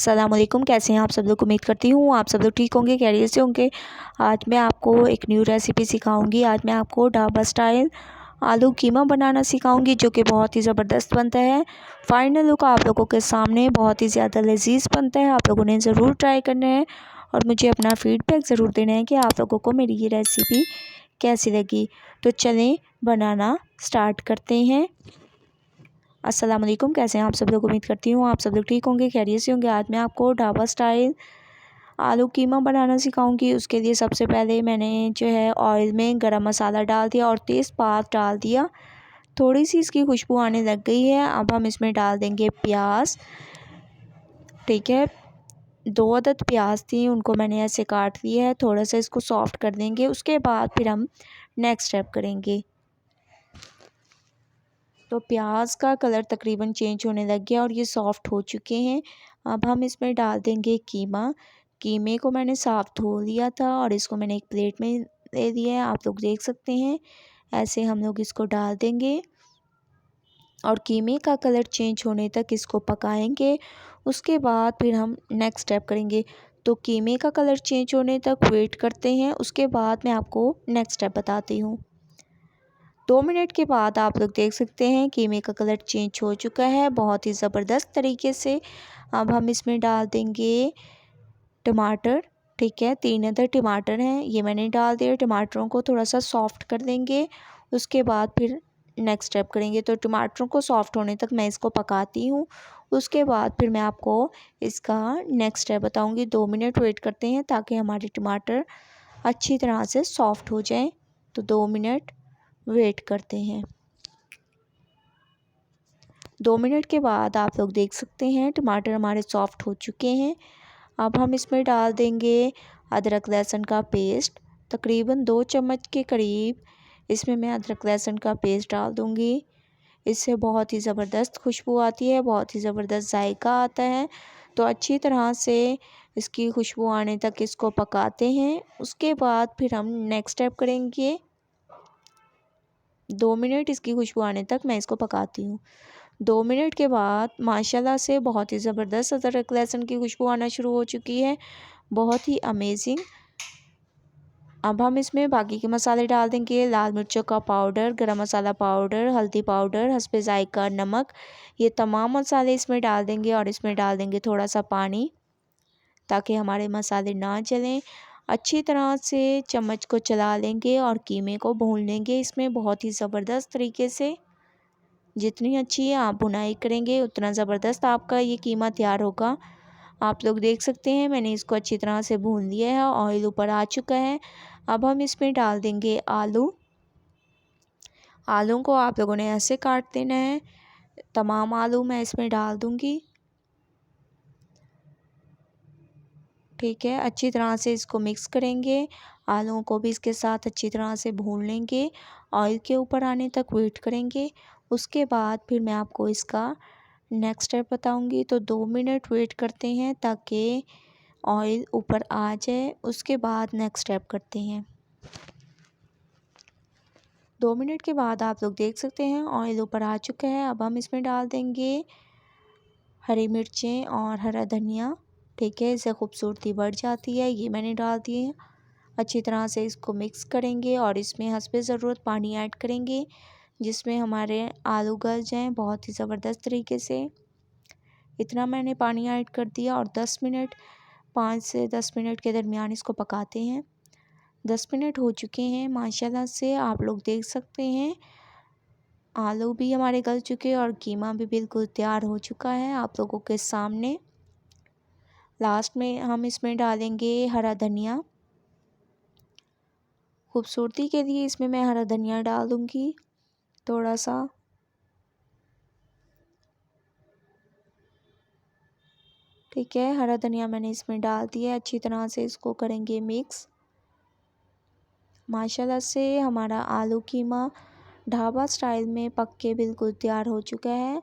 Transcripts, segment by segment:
अस्सलामुअलैकुम, कैसे हैं आप सब लोग। उम्मीद करती हूँ आप सब लोग ठीक होंगे, खैरियत से होंगे। आज मैं आपको एक न्यू रेसिपी सिखाऊंगी। आज मैं आपको ढाबा स्टाइल आलू कीमा बनाना सिखाऊंगी, जो कि बहुत ही ज़बरदस्त बनता है। फाइनल लुक आप लोगों के सामने बहुत ही ज़्यादा लजीज बनता है। आप लोगों ने ज़रूर ट्राई करना है और मुझे अपना फ़ीडबैक ज़रूर देना है कि आप लोगों को मेरी ये रेसिपी कैसी लगी। तो चलें बनाना स्टार्ट करते हैं। अस्सलाम वालेकुम, कैसे हैं आप सब लोग। उम्मीद करती हूँ आप सब लोग ठीक होंगे, खैरियत से होंगे। आज मैं आपको ढाबा स्टाइल आलू कीमा बनाना सिखाऊंगी। उसके लिए सबसे पहले मैंने जो है ऑयल में गरम मसाला डाल दिया और तेज़पात डाल दिया। थोड़ी सी इसकी खुशबू आने लग गई है। अब हम इसमें डाल देंगे प्याज। ठीक है, 2 अदद प्याज थी, उनको मैंने ऐसे काट लिया है। थोड़ा सा इसको सॉफ्ट कर देंगे, उसके बाद फिर हम नेक्स्ट स्टेप करेंगे। तो प्याज का कलर तकरीबन चेंज होने लग गया और ये सॉफ़्ट हो चुके हैं। अब हम इसमें डाल देंगे कीमा। कीमे को मैंने साफ़ धो लिया था और इसको मैंने एक प्लेट में ले लिया है, आप लोग देख सकते हैं। ऐसे हम लोग इसको डाल देंगे और कीमे का कलर चेंज होने तक इसको पकाएंगे। उसके बाद फिर हम नेक्स्ट स्टेप करेंगे। तो कीमे का कलर चेंज होने तक वेट करते हैं, उसके बाद मैं आपको नेक्स्ट स्टेप बताती हूँ। 2 मिनट के बाद आप लोग देख सकते हैं कीमे का कलर चेंज हो चुका है बहुत ही ज़बरदस्त तरीके से। अब हम इसमें डाल देंगे टमाटर। ठीक है, 3 अदर टमाटर हैं, ये मैंने डाल दिए। टमाटरों को थोड़ा सा सॉफ्ट कर देंगे, उसके बाद फिर नेक्स्ट स्टेप करेंगे। तो टमाटरों को सॉफ्ट होने तक मैं इसको पकाती हूँ, उसके बाद फिर मैं आपको इसका नेक्स्ट स्टेप बताऊँगी। 2 मिनट वेट करते हैं ताकि हमारे टमाटर अच्छी तरह से सॉफ्ट हो जाएँ। तो 2 मिनट वेट करते हैं। 2 मिनट के बाद आप लोग देख सकते हैं टमाटर हमारे सॉफ्ट हो चुके हैं। अब हम इसमें डाल देंगे अदरक लहसुन का पेस्ट। तकरीबन 2 चम्मच के करीब इसमें मैं अदरक लहसुन का पेस्ट डाल दूंगी। इससे बहुत ही ज़बरदस्त खुशबू आती है, बहुत ही ज़बरदस्त जायका आता है। तो अच्छी तरह से इसकी खुशबू आने तक इसको पकाते हैं, उसके बाद फिर हम नेक्स्ट स्टेप करेंगे। 2 मिनट इसकी खुशबू आने तक मैं इसको पकाती हूँ। 2 मिनट के बाद माशाल्लाह से बहुत ही ज़बरदस्त अदरक लहसुन की खुशबू आना शुरू हो चुकी है, बहुत ही अमेजिंग। अब हम इसमें बाकी के मसाले डाल देंगे। लाल मिर्चों का पाउडर, गरम मसाला पाउडर, हल्दी पाउडर, हस्बे जायका नमक, ये तमाम मसाले इसमें डाल देंगे और इसमें डाल देंगे थोड़ा सा पानी ताकि हमारे मसाले ना जलें। अच्छी तरह से चम्मच को चला लेंगे और कीमे को भून लेंगे इसमें बहुत ही ज़बरदस्त तरीके से। जितनी अच्छी आप बुनाई करेंगे उतना ज़बरदस्त आपका ये कीमा तैयार होगा। आप लोग देख सकते हैं मैंने इसको अच्छी तरह से भून लिया है, ऑयल ऊपर आ चुका है। अब हम इसमें डाल देंगे आलू। आलू को आप लोगों ने ऐसे काट देना है, तमाम आलू मैं इसमें डाल दूंगी। ठीक है, अच्छी तरह से इसको मिक्स करेंगे। आलूओं को भी इसके साथ अच्छी तरह से भून लेंगे, ऑयल के ऊपर आने तक वेट करेंगे। उसके बाद फिर मैं आपको इसका नेक्स्ट स्टेप बताऊंगी। तो 2 मिनट वेट करते हैं ताकि ऑयल ऊपर आ जाए, उसके बाद नेक्स्ट स्टेप करते हैं। 2 मिनट के बाद आप लोग देख सकते हैं ऑयल ऊपर आ चुका है। अब हम इसमें डाल देंगे हरी मिर्चें और हरा धनिया। ठीक है, इससे खूबसूरती बढ़ जाती है, ये मैंने डाल दिए। अच्छी तरह से इसको मिक्स करेंगे और इसमें हस्बे ज़रूरत पानी ऐड करेंगे जिसमें हमारे आलू गल जाएँ बहुत ही ज़बरदस्त तरीके से। इतना मैंने पानी ऐड कर दिया और 10 मिनट 5 से 10 मिनट के दरमियान इसको पकाते हैं। 10 मिनट हो चुके हैं माशाल्लाह से, आप लोग देख सकते हैं आलू भी हमारे गल चुके हैं और कीमा भी बिल्कुल तैयार हो चुका है आप लोगों के सामने। लास्ट में हम इसमें डालेंगे हरा धनिया। खूबसूरती के लिए इसमें मैं हरा धनिया डाल दूँगी थोड़ा सा। ठीक है, हरा धनिया मैंने इसमें डाल दिया। अच्छी तरह से इसको करेंगे मिक्स। माशाल्लाह से हमारा आलू कीमा ढाबा स्टाइल में पक के बिल्कुल तैयार हो चुका है।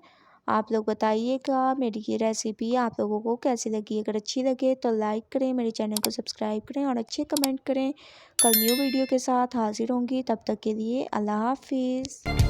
आप लोग बताइएगा मेरी ये रेसिपी आप लोगों को कैसी लगी। अगर अच्छी लगे तो लाइक करें, मेरे चैनल को सब्सक्राइब करें और अच्छे कमेंट करें। कल न्यू वीडियो के साथ हाजिर होंगी, तब तक के लिए अल्लाह हाफिज़।